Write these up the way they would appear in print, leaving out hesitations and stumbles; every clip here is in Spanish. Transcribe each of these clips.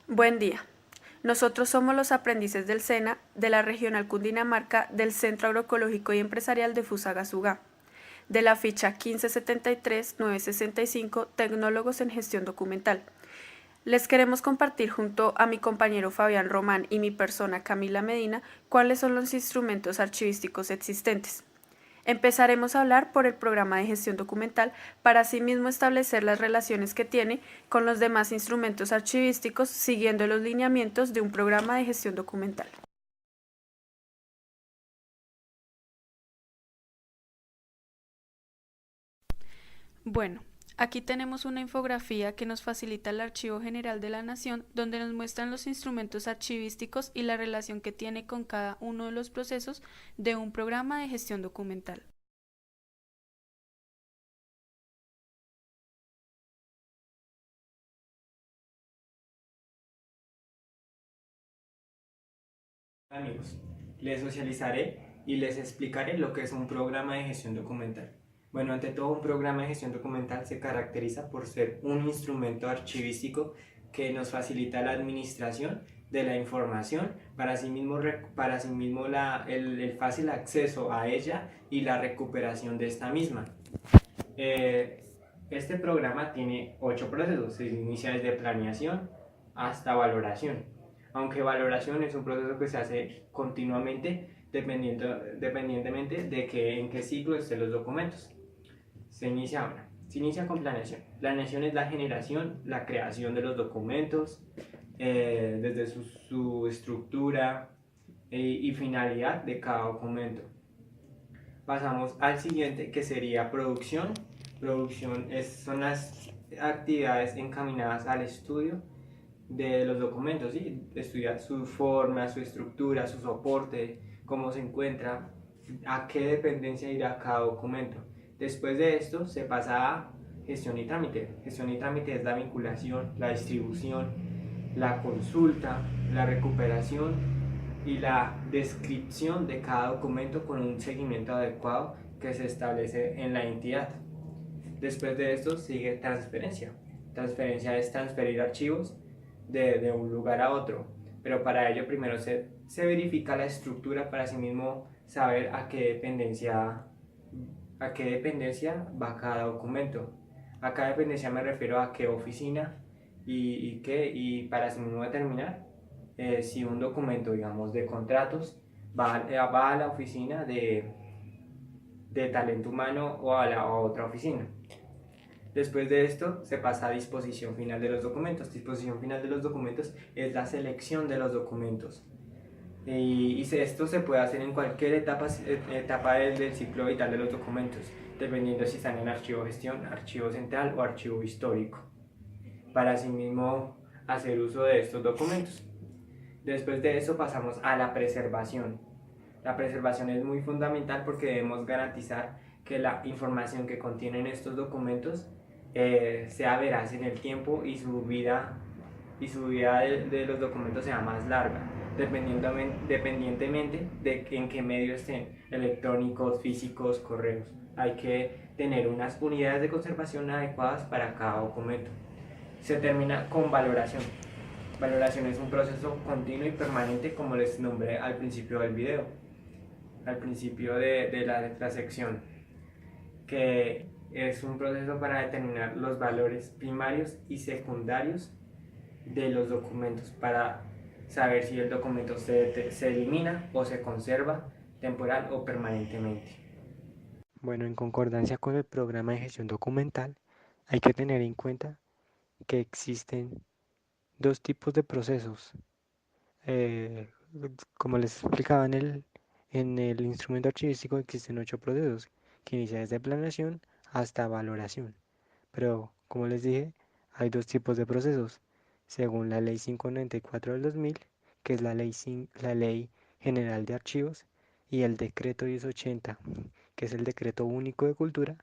Buen día. Nosotros somos los aprendices del SENA de la Regional Cundinamarca del Centro Agroecológico y Empresarial de Fusagasugá, de la ficha 1573-965 Tecnólogos en Gestión Documental. Les queremos compartir junto a mi compañero Fabián Román y mi persona Camila Medina cuáles son los instrumentos archivísticos existentes. Empezaremos a hablar por el programa de gestión documental para asimismo establecer las relaciones que tiene con los demás instrumentos archivísticos siguiendo los lineamientos de un programa de gestión documental. Bueno, aquí tenemos una infografía que nos facilita el Archivo General de la Nación, donde nos muestran los instrumentos archivísticos y la relación que tiene con cada uno de los procesos de un programa de gestión documental. Amigos, les socializaré y les explicaré lo que es un programa de gestión documental. Bueno, ante todo, un programa de gestión documental se caracteriza por ser un instrumento archivístico que nos facilita la administración de la información, para asimismo el fácil acceso a ella y la recuperación de esta misma. Este programa tiene 8 procesos, se inicia desde planeación hasta valoración, aunque valoración es un proceso que se hace continuamente dependientemente de en qué ciclo estén los documentos. Se inicia con planeación. Planeación es la generación, la creación de los documentos, desde su estructura y finalidad de cada documento. Pasamos al siguiente, que sería producción. Son las actividades encaminadas al estudio de los documentos, ¿sí? Estudiar su forma, su estructura, su soporte, cómo se encuentra, a qué dependencia irá cada documento. Después de esto se pasa a gestión y trámite. Gestión y trámite es la vinculación, la distribución, la consulta, la recuperación y la descripción de cada documento con un seguimiento adecuado que se establece en la entidad. Después de esto sigue transferencia. Transferencia es transferir archivos de un lugar a otro, pero para ello primero se verifica la estructura para sí mismo saber a qué dependencia va cada documento. A cada dependencia me refiero a qué oficina y para sí mismo determinar si un documento, digamos, de contratos va a la oficina de talento humano o a otra oficina. Después de esto se pasa a disposición final de los documentos. Disposición final de los documentos es la selección de los documentos. Esto se puede hacer en cualquier etapa del ciclo vital de los documentos, dependiendo si están en archivo gestión, archivo central o archivo histórico, para asimismo hacer uso de estos documentos. Después de eso pasamos a la preservación. La preservación es muy fundamental porque debemos garantizar que la información que contienen estos documentos sea veraz en el tiempo y su vida de los documentos sea más larga, dependientemente de en qué medio estén, electrónicos, físicos, correos. Hay que tener unas unidades de conservación adecuadas para cada documento. Se termina con valoración. Valoración es un proceso continuo y permanente, como les nombré al principio del video, al principio de la sección, que es un proceso para determinar los valores primarios y secundarios de los documentos, para saber si el documento se elimina o se conserva temporal o permanentemente. Bueno, en concordancia con el programa de gestión documental, hay que tener en cuenta que existen dos tipos de procesos. Eh, Como les explicaba en el instrumento archivístico, existen 8 procesos, que inicia desde planeación hasta valoración. Pero, como les dije, hay dos tipos de procesos, según la Ley 594 del 2000, que es la ley General de Archivos, y el Decreto 1080, que es el Decreto Único de Cultura,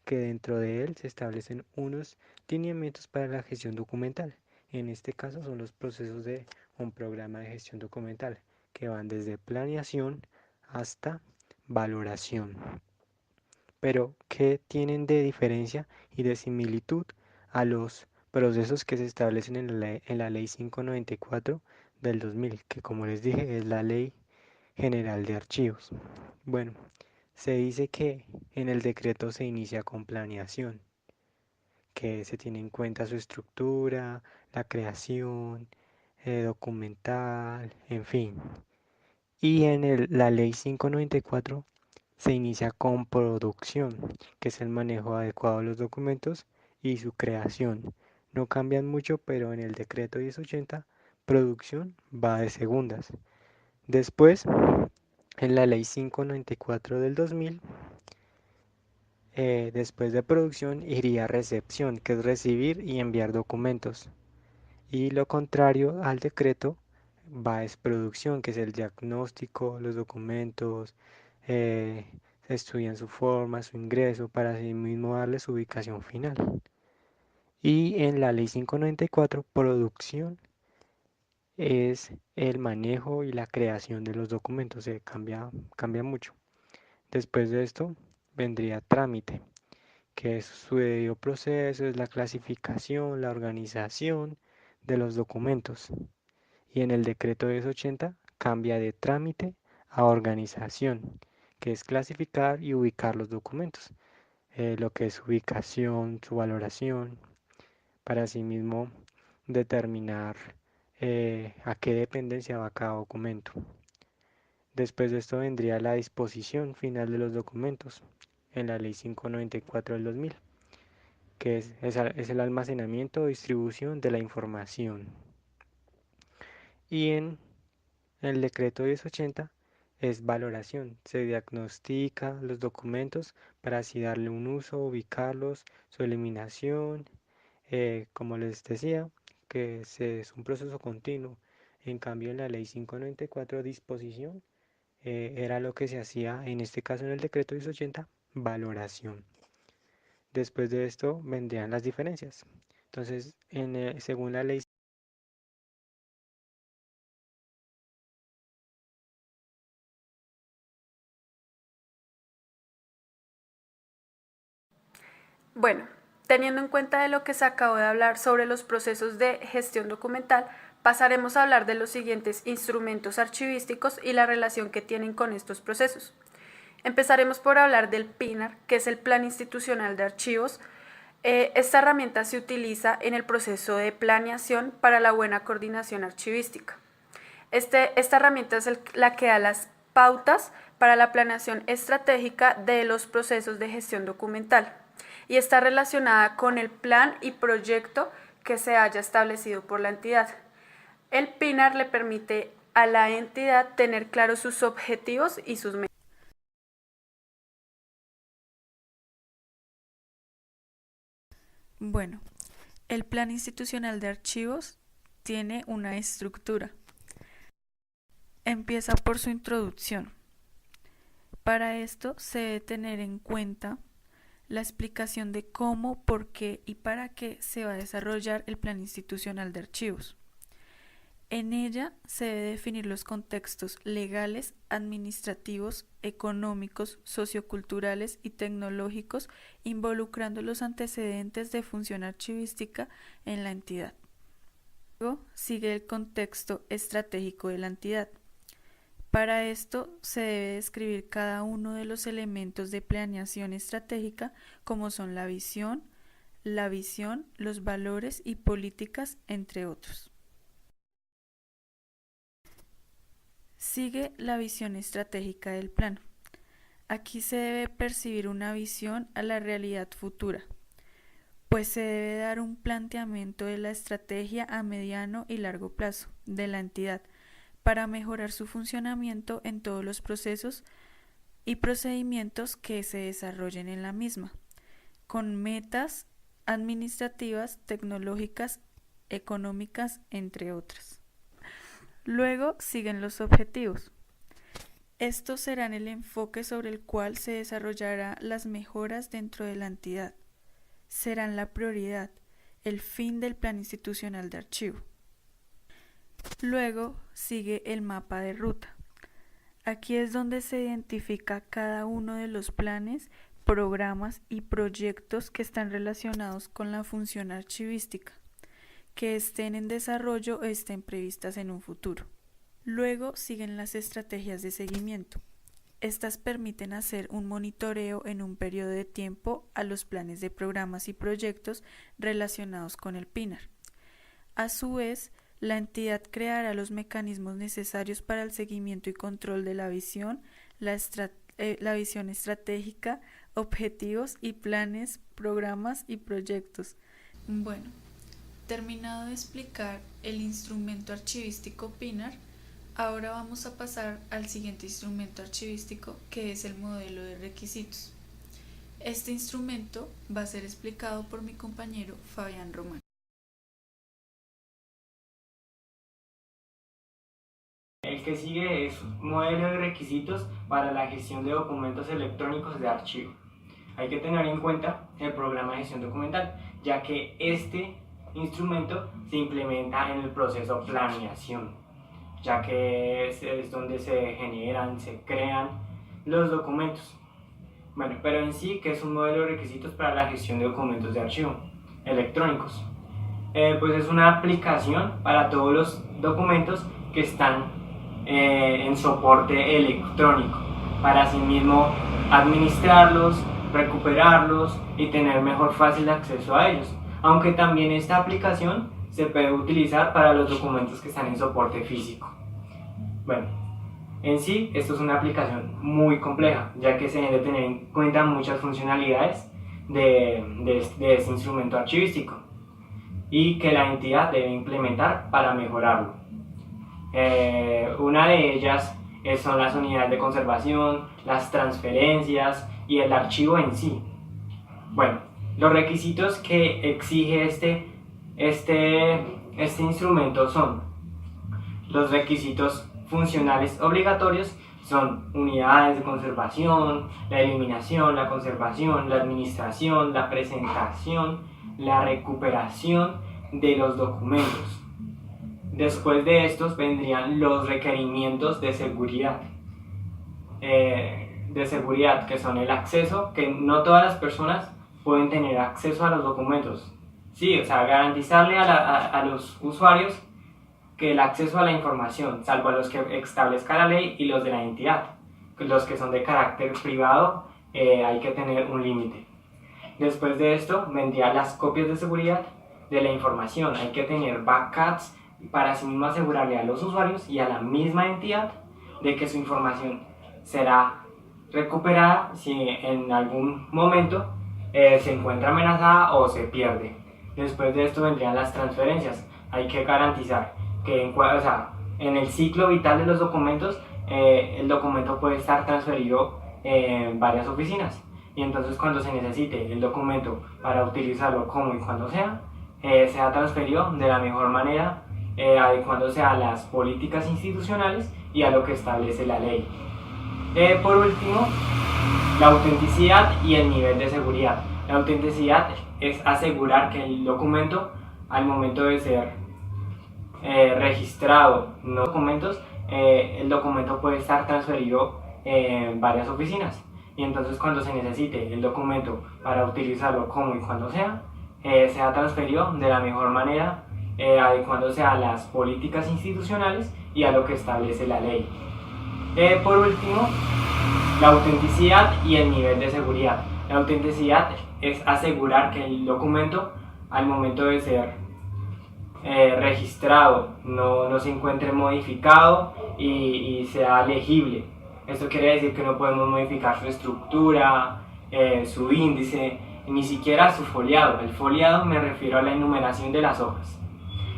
que dentro de él se establecen unos lineamientos para la gestión documental. En este caso son los procesos de un programa de gestión documental, que van desde planeación hasta valoración. Pero, ¿qué tienen de diferencia y de similitud a los procesos que se establecen en la ley 594 del 2000, que como les dije es la ley general de archivos. Bueno, se dice que en el decreto se inicia con planeación, que se tiene en cuenta su estructura, la creación, documental, en fin. Y en la ley 594 se inicia con producción, que es el manejo adecuado de los documentos y su creación. No cambian mucho, pero en el decreto 1080, producción va de segundas. Después, en la ley 594 del 2000, después de producción iría recepción, que es recibir y enviar documentos. Y lo contrario al decreto va es producción, que es el diagnóstico, los documentos, eh, se estudian su forma, su ingreso, para así mismo darle su ubicación final. Y en la ley 594, producción es el manejo y la creación de los documentos, se cambia mucho. Después de esto vendría trámite, que es su debido proceso, es la clasificación, la organización de los documentos. Y en el decreto 1080 cambia de trámite a organización, que es clasificar y ubicar los documentos, lo que es ubicación, su valoración, para asimismo determinar a qué dependencia va cada documento. Después de esto vendría la disposición final de los documentos en la ley 594 del 2000, que es el almacenamiento o distribución de la información. Y en el decreto 1080 es valoración, se diagnostica los documentos para así darle un uso, ubicarlos, su eliminación, como les decía, que es un proceso continuo. En cambio, en la ley 594, disposición, era lo que se hacía, en este caso en el decreto 1080, valoración. Después de esto vendrían las diferencias. Entonces, según la ley. Bueno, teniendo en cuenta de lo que se acabó de hablar sobre los procesos de gestión documental, pasaremos a hablar de los siguientes instrumentos archivísticos y la relación que tienen con estos procesos. Empezaremos por hablar del PINAR, que es el Plan Institucional de Archivos. Esta herramienta se utiliza en el proceso de planeación para la buena coordinación archivística. Esta herramienta es la que da las pautas para la planeación estratégica de los procesos de gestión documental y está relacionada con el plan y proyecto que se haya establecido por la entidad. El PINAR le permite a la entidad tener claros sus objetivos y sus metas. Bueno, el Plan Institucional de Archivos tiene una estructura. Empieza por su introducción. Para esto se debe tener en cuenta la explicación de cómo, por qué y para qué se va a desarrollar el Plan Institucional de Archivos. En ella se debe definir los contextos legales, administrativos, económicos, socioculturales y tecnológicos, involucrando los antecedentes de función archivística en la entidad. Luego sigue el contexto estratégico de la entidad. Para esto se debe describir cada uno de los elementos de planeación estratégica, como son la visión, los valores y políticas, entre otros. Sigue la visión estratégica del plan. Aquí se debe percibir una visión a la realidad futura, pues se debe dar un planteamiento de la estrategia a mediano y largo plazo de la entidad para mejorar su funcionamiento en todos los procesos y procedimientos que se desarrollen en la misma, con metas administrativas, tecnológicas, económicas, entre otras. Luego siguen los objetivos. Estos serán el enfoque sobre el cual se desarrollarán las mejoras dentro de la entidad. Serán la prioridad, el fin del plan institucional de archivo. Luego sigue el mapa de ruta. Aquí es donde se identifica cada uno de los planes, programas y proyectos que están relacionados con la función archivística. que estén en desarrollo o estén previstas en un futuro. Luego siguen las estrategias de seguimiento. Estas permiten hacer un monitoreo en un periodo de tiempo a los planes de programas y proyectos relacionados con el PINAR. A su vez, la entidad creará los mecanismos necesarios para el seguimiento y control de la visión, la visión estratégica, objetivos y planes, programas y proyectos. Bueno, terminado de explicar el instrumento archivístico PINAR, ahora vamos a pasar al siguiente instrumento archivístico, que es el modelo de requisitos. Este instrumento va a ser explicado por mi compañero Fabián Román. El que sigue es un modelo de requisitos para la gestión de documentos electrónicos de archivo. Hay que tener en cuenta el programa de gestión documental, ya que este instrumento se implementa en el proceso planeación, ya que es donde se generan, se crean los documentos. Bueno, pero en sí, ¿qué es un modelo de requisitos para la gestión de documentos de archivo electrónicos? Pues es una aplicación para todos los documentos que están en soporte electrónico, para asimismo administrarlos, recuperarlos y tener mejor fácil acceso a ellos, aunque también esta aplicación se puede utilizar para los documentos que están en soporte físico. Bueno, en sí esto es una aplicación muy compleja, ya que se debe tener en cuenta muchas funcionalidades de este instrumento archivístico y que la entidad debe implementar para mejorarlo. Una de ellas son las unidades de conservación, las transferencias y el archivo en sí. Bueno, los requisitos que exige este instrumento son los requisitos funcionales obligatorios, son unidades de conservación, la eliminación, la conservación, la administración, la presentación, la recuperación de los documentos. Después de estos vendrían los requerimientos de seguridad, que son el acceso, que no todas las personas pueden tener acceso a los documentos. Sí, o sea, garantizarle a los usuarios que el acceso a la información, salvo a los que establezca la ley y los de la entidad, los que son de carácter privado, hay que tener un límite. Después de esto vendrían las copias de seguridad de la información, hay que tener backups para así mismo asegurarle a los usuarios y a la misma entidad de que su información será recuperada si en algún momento se encuentra amenazada o se pierde. Después de esto vendrían las transferencias, hay que garantizar que en el ciclo vital de los documentos el documento puede estar transferido en varias oficinas y entonces cuando se necesite el documento para utilizarlo como y cuando sea transferido de la mejor manera, adecuándose a las políticas institucionales y a lo que establece la ley. Por último, la autenticidad y el nivel de seguridad. La autenticidad es asegurar que el documento, al momento de ser registrado en los documentos, el documento puede estar transferido en varias oficinas y entonces cuando se necesite el documento para utilizarlo como y cuando sea transferido de la mejor manera, adecuándose a las políticas institucionales y a lo que establece la ley. Por último, la autenticidad y el nivel de seguridad. La autenticidad es asegurar que el documento, al momento de ser registrado, no se encuentre modificado y sea legible. Esto quiere decir que no podemos modificar su estructura, su índice, ni siquiera su foliado. El foliado me refiero a la enumeración de las hojas.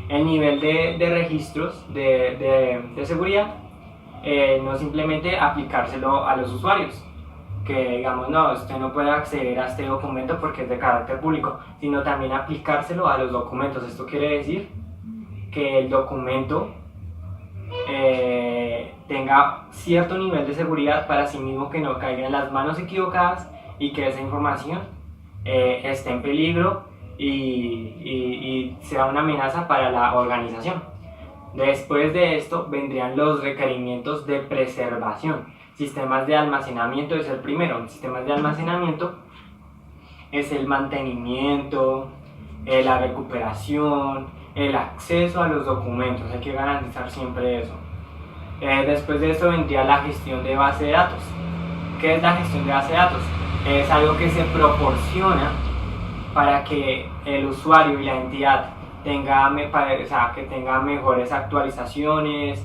El nivel de registros de seguridad no simplemente aplicárselo a los usuarios, que digamos, no, usted no puede acceder a este documento porque es de carácter público, sino también aplicárselo a los documentos. Esto quiere decir que el documento tenga cierto nivel de seguridad para sí mismo, que no caiga en las manos equivocadas y que esa información esté en peligro y sea una amenaza para la organización. Después de esto vendrían los requerimientos de preservación. Sistemas de almacenamiento es el primero. Sistemas de almacenamiento es el mantenimiento, la recuperación, el acceso a los documentos, hay que garantizar siempre eso. Después de esto vendría la gestión de base de datos. ¿Qué es la gestión de base de datos? Es algo que se proporciona para que el usuario y la entidad tenga mejores actualizaciones,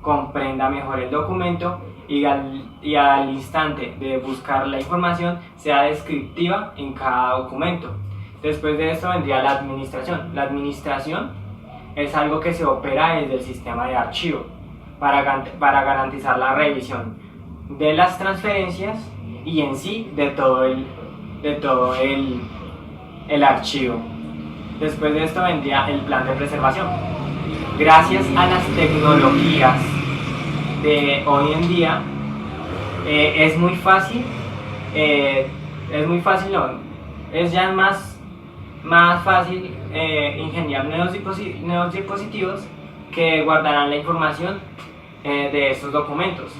comprenda mejor el documento y al instante de buscar la información sea descriptiva en cada documento. Después de esto vendría la administración. La administración es algo que se opera desde el sistema de archivo para garantizar la revisión de las transferencias y en sí de todo el archivo. Después de esto vendría el plan de preservación. Gracias a las tecnologías de hoy en día es ya más fácil ingeniar nuevos dispositivos que guardarán la información de estos documentos,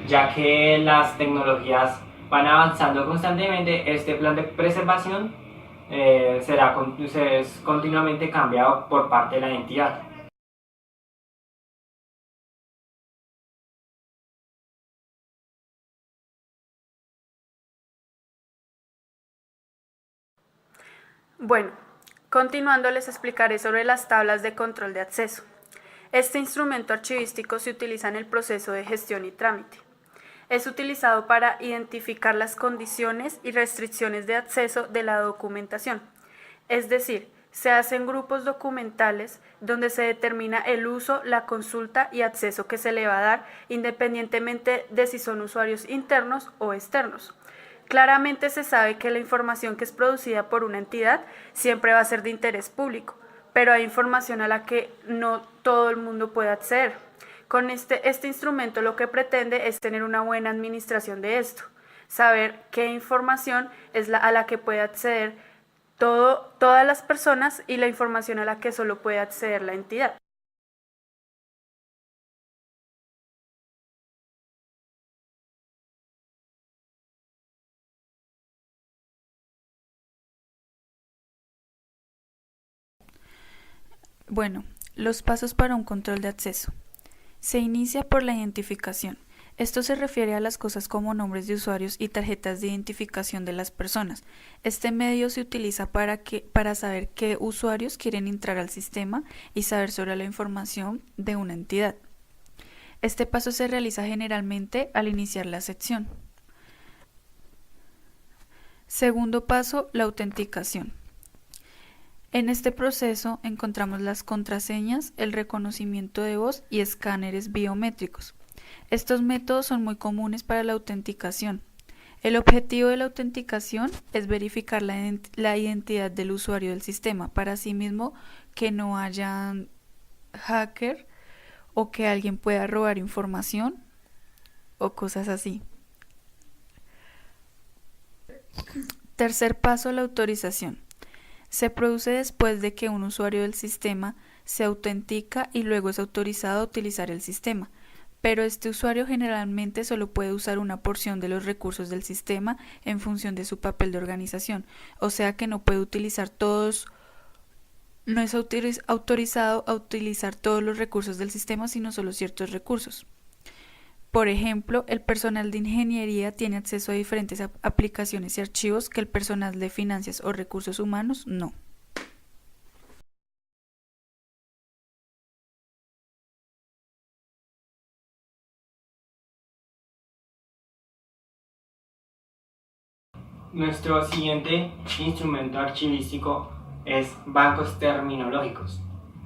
ya que las tecnologías van avanzando constantemente. Este plan de preservación es continuamente cambiado por parte de la entidad. Bueno, continuando les explicaré sobre las tablas de control de acceso. Este instrumento archivístico se utiliza en el proceso de gestión y trámite. Es utilizado para identificar las condiciones y restricciones de acceso de la documentación. Es decir, se hacen grupos documentales donde se determina el uso, la consulta y acceso que se le va a dar independientemente de si son usuarios internos o externos. Claramente se sabe que la información que es producida por una entidad siempre va a ser de interés público, pero hay información a la que no todo el mundo puede acceder. Con este instrumento lo que pretende es tener una buena administración de esto, saber qué información es a la que puede acceder todas las personas y la información a la que solo puede acceder la entidad. Bueno, los pasos para un control de acceso. Se inicia por la identificación. Esto se refiere a las cosas como nombres de usuarios y tarjetas de identificación de las personas. Este medio se utiliza para saber qué usuarios quieren entrar al sistema y saber sobre la información de una entidad. Este paso se realiza generalmente al iniciar la sección. Segundo paso, la autenticación. En este proceso encontramos las contraseñas, el reconocimiento de voz y escáneres biométricos. Estos métodos son muy comunes para la autenticación. El objetivo de la autenticación es verificar la identidad del usuario del sistema, para asimismo que no haya hacker o que alguien pueda robar información o cosas así. Tercer paso, la autorización. Se produce después de que un usuario del sistema se autentica y luego es autorizado a utilizar el sistema, pero este usuario generalmente solo puede usar una porción de los recursos del sistema en función de su papel de organización, o sea que no puede utilizar no es autorizado a utilizar todos los recursos del sistema, sino solo ciertos recursos. Por ejemplo, el personal de ingeniería tiene acceso a diferentes aplicaciones y archivos que el personal de finanzas o recursos humanos no. Nuestro siguiente instrumento archivístico es bancos terminológicos.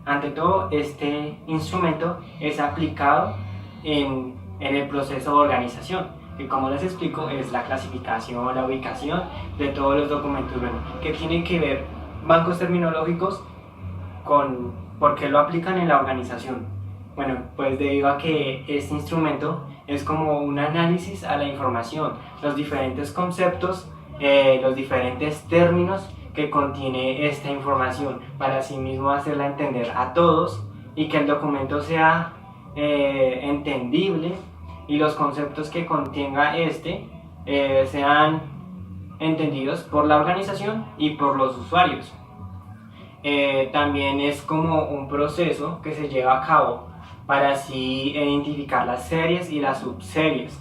Ante todo, este instrumento es aplicado en el proceso de organización, que como les explico es la clasificación, la ubicación de todos los documentos. Bueno, que tienen que ver bancos terminológicos con por qué lo aplican en la organización. Bueno, pues debido a que este instrumento es como un análisis a la información, los diferentes conceptos, los diferentes términos que contiene esta información, para asimismo hacerla entender a todos y que el documento sea entendible y los conceptos que contenga sean entendidos por la organización y por los usuarios. También es como un proceso que se lleva a cabo para así identificar las series y las subseries.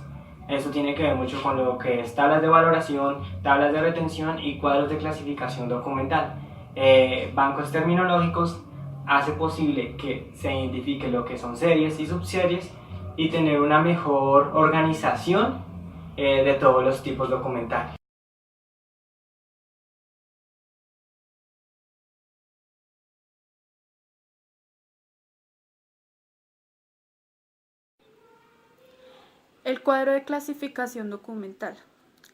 Eso tiene que ver mucho con lo que es tablas de valoración, tablas de retención y cuadros de clasificación documental. Bancos terminológicos hace posible que se identifique lo que son series y subseries y tener una mejor organización de todos los tipos documentales. El cuadro de clasificación documental.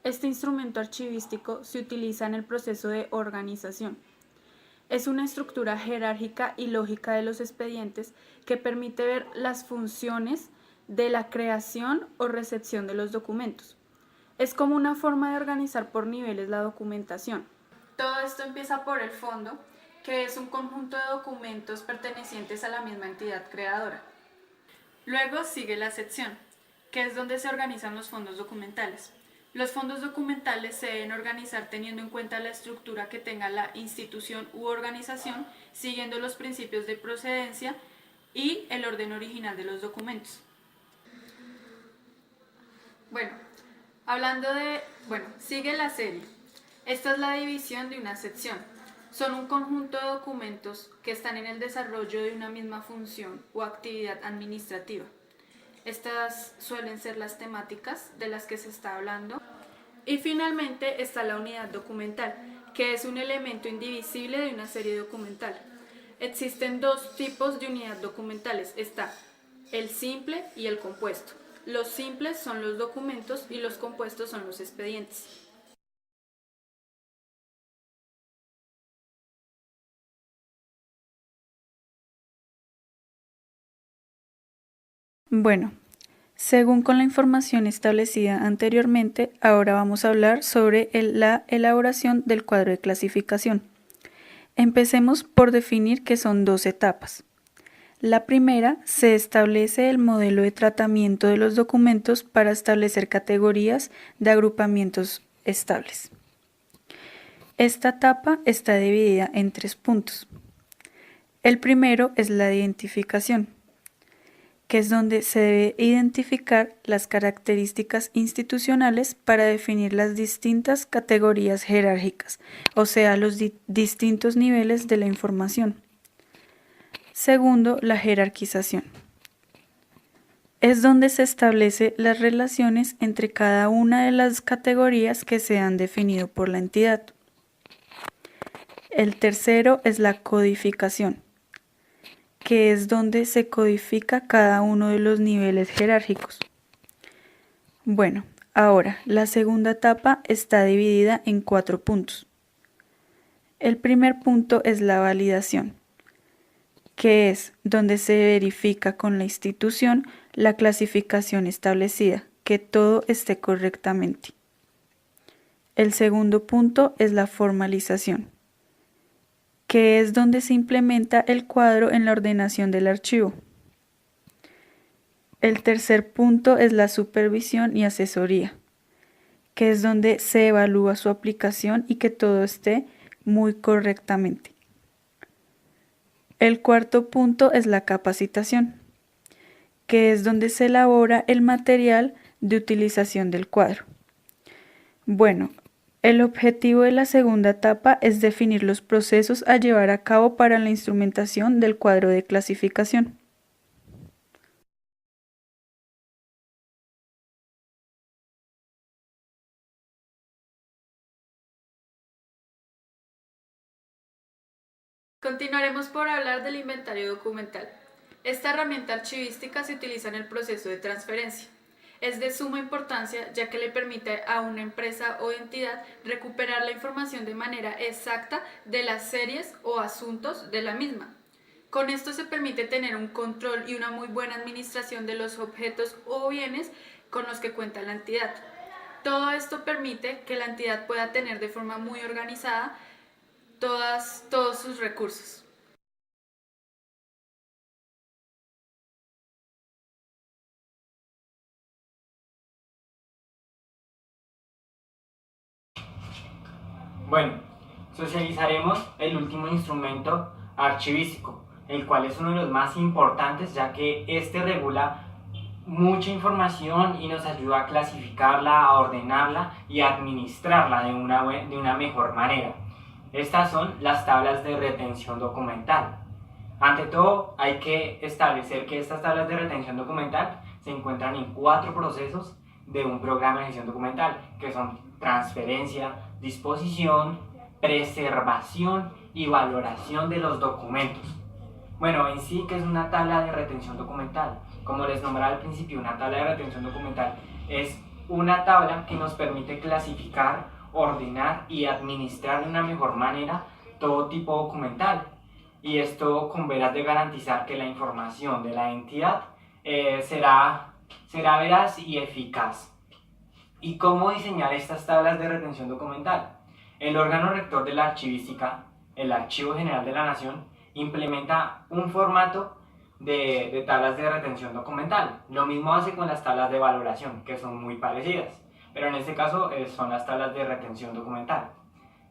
Este instrumento archivístico se utiliza en el proceso de organización. Es una estructura jerárquica y lógica de los expedientes que permite ver las funciones de la creación o recepción de los documentos. Es como una forma de organizar por niveles la documentación. Todo esto empieza por el fondo, que es un conjunto de documentos pertenecientes a la misma entidad creadora. Luego sigue la sección, que es donde se organizan los fondos documentales. Los fondos documentales se deben organizar teniendo en cuenta la estructura que tenga la institución u organización, siguiendo los principios de procedencia y el orden original de los documentos. Sigue la serie. Esta es la división de una sección. Son un conjunto de documentos que están en el desarrollo de una misma función o actividad administrativa. Estas suelen ser las temáticas de las que se está hablando. Y finalmente está la unidad documental, que es un elemento indivisible de una serie documental. Existen dos tipos de unidad documentales. Está el simple y el compuesto. Los simples son los documentos y los compuestos son los expedientes. Bueno, según con la información establecida anteriormente, ahora vamos a hablar sobre la elaboración del cuadro de clasificación. Empecemos por definir que son dos etapas. La primera, se establece el modelo de tratamiento de los documentos para establecer categorías de agrupamientos estables. Esta etapa está dividida en 3 puntos. El primero es la identificación, que es donde se debe identificar las características institucionales para definir las distintas categorías jerárquicas, o sea, los distintos niveles de la información. Segundo, la jerarquización. Es donde se establece las relaciones entre cada una de las categorías que se han definido por la entidad. El tercero es la codificación, que es donde se codifica cada uno de los niveles jerárquicos. Bueno, ahora, la segunda etapa está dividida en 4 puntos. El primer punto es la validación, que es donde se verifica con la institución la clasificación establecida, que todo esté correctamente. El segundo punto es la formalización, que es donde se implementa el cuadro en la ordenación del archivo. El tercer punto es la supervisión y asesoría, que es donde se evalúa su aplicación y que todo esté muy correctamente. El cuarto punto es la capacitación, que es donde se elabora el material de utilización del cuadro. Bueno, el objetivo de la segunda etapa es definir los procesos a llevar a cabo para la instrumentación del cuadro de clasificación. Continuaremos por hablar del inventario documental. Esta herramienta archivística se utiliza en el proceso de transferencia. Es de suma importancia ya que le permite a una empresa o entidad recuperar la información de manera exacta de las series o asuntos de la misma. Con esto se permite tener un control y una muy buena administración de los objetos o bienes con los que cuenta la entidad. Todo esto permite que la entidad pueda tener de forma muy organizada todos sus recursos. Bueno, socializaremos el último instrumento archivístico, el cual es uno de los más importantes, ya que este regula mucha información y nos ayuda a clasificarla, a ordenarla y a administrarla de una mejor manera. Estas son las tablas de retención documental. Ante todo, hay que establecer que estas tablas de retención documental se encuentran en 4 procesos de un programa de gestión documental, que son transferencia, disposición, preservación y valoración de los documentos. Bueno, en sí, ¿qué es una tabla de retención documental? Como les nombraba al principio, una tabla de retención documental es una tabla que nos permite clasificar, ordenar y administrar de una mejor manera todo tipo documental. Y esto con veras de garantizar que la información de la entidad será veraz y eficaz. ¿Y cómo diseñar estas tablas de retención documental? El órgano rector de la archivística, el Archivo General de la Nación, implementa un formato de tablas de retención documental. Lo mismo hace con las tablas de valoración, que son muy parecidas, pero en este caso son las tablas de retención documental.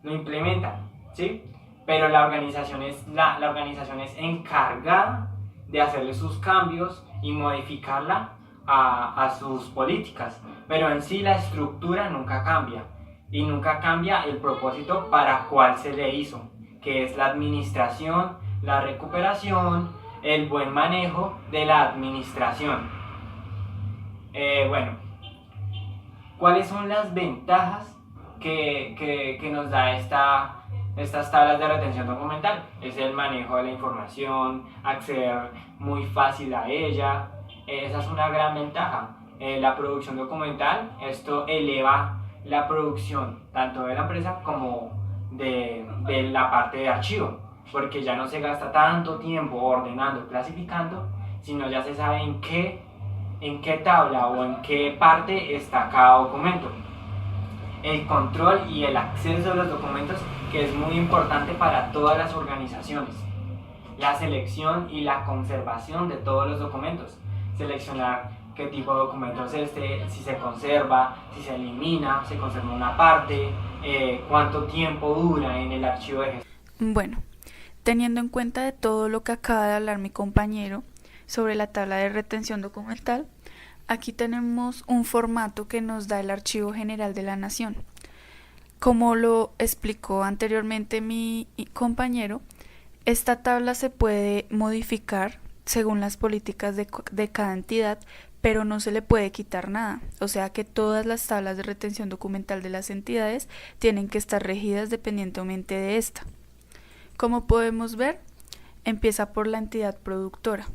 Lo implementan, ¿sí? Pero la organización es encargada de hacerle sus cambios y modificarla a sus políticas, pero en sí la estructura nunca cambia, y nunca cambia el propósito para cual se le hizo, que es la administración, la recuperación, el buen manejo de la administración. Bueno, ¿cuáles son las ventajas que nos da estas tablas de retención documental? Es el manejo de la información, acceder muy fácil a ella. Esa es una gran ventaja. La producción documental, esto eleva la producción tanto de la empresa como de la parte de archivo, porque ya no se gasta tanto tiempo ordenando, clasificando, sino ya se sabe en qué tabla o en qué parte está cada documento. El control y el acceso a los documentos, que es muy importante para todas las organizaciones. La selección y la conservación de todos los documentos. Seleccionar qué tipo de documento es este, si se conserva, si se elimina, se conserva una parte, cuánto tiempo dura en el archivo de gestión. Bueno, teniendo en cuenta de todo lo que acaba de hablar mi compañero sobre la tabla de retención documental, aquí tenemos un formato que nos da el Archivo General de la Nación. Como lo explicó anteriormente mi compañero, esta tabla se puede modificar según las políticas de cada entidad, pero no se le puede quitar nada. O sea que todas las tablas de retención documental de las entidades tienen que estar regidas dependientemente de esta. Como podemos ver, empieza por la entidad productora.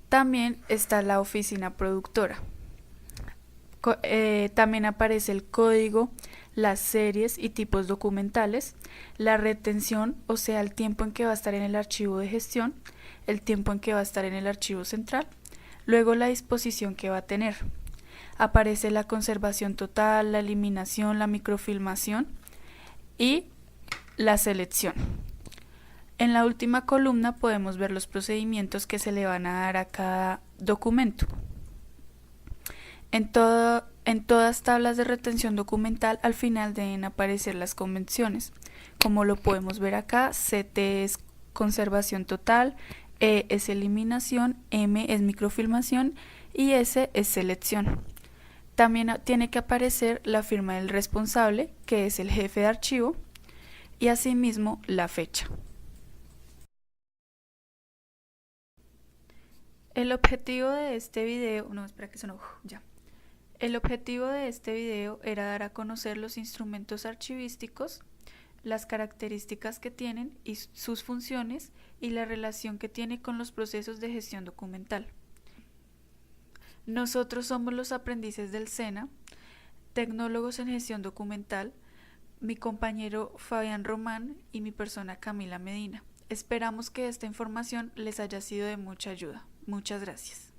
También está la oficina productora. También aparece el código, las series y tipos documentales, la retención, o sea, el tiempo en que va a estar en el archivo de gestión, el tiempo en que va a estar en el archivo central, luego la disposición que va a tener. Aparece la conservación total, la eliminación, la microfilmación y la selección. En la última columna podemos ver los procedimientos que se le van a dar a cada documento. En todas tablas de retención documental al final deben aparecer las convenciones. Como lo podemos ver acá, CT es conservación total, E es eliminación, M es microfilmación y S es selección. También tiene que aparecer la firma del responsable, que es el jefe de archivo, y asimismo la fecha. El objetivo de este video, El objetivo de este video era dar a conocer los instrumentos archivísticos, las características que tienen y sus funciones y la relación que tiene con los procesos de gestión documental. Nosotros somos los aprendices del SENA, tecnólogos en gestión documental, mi compañero Fabián Román y mi persona Camila Medina. Esperamos que esta información les haya sido de mucha ayuda. Muchas gracias.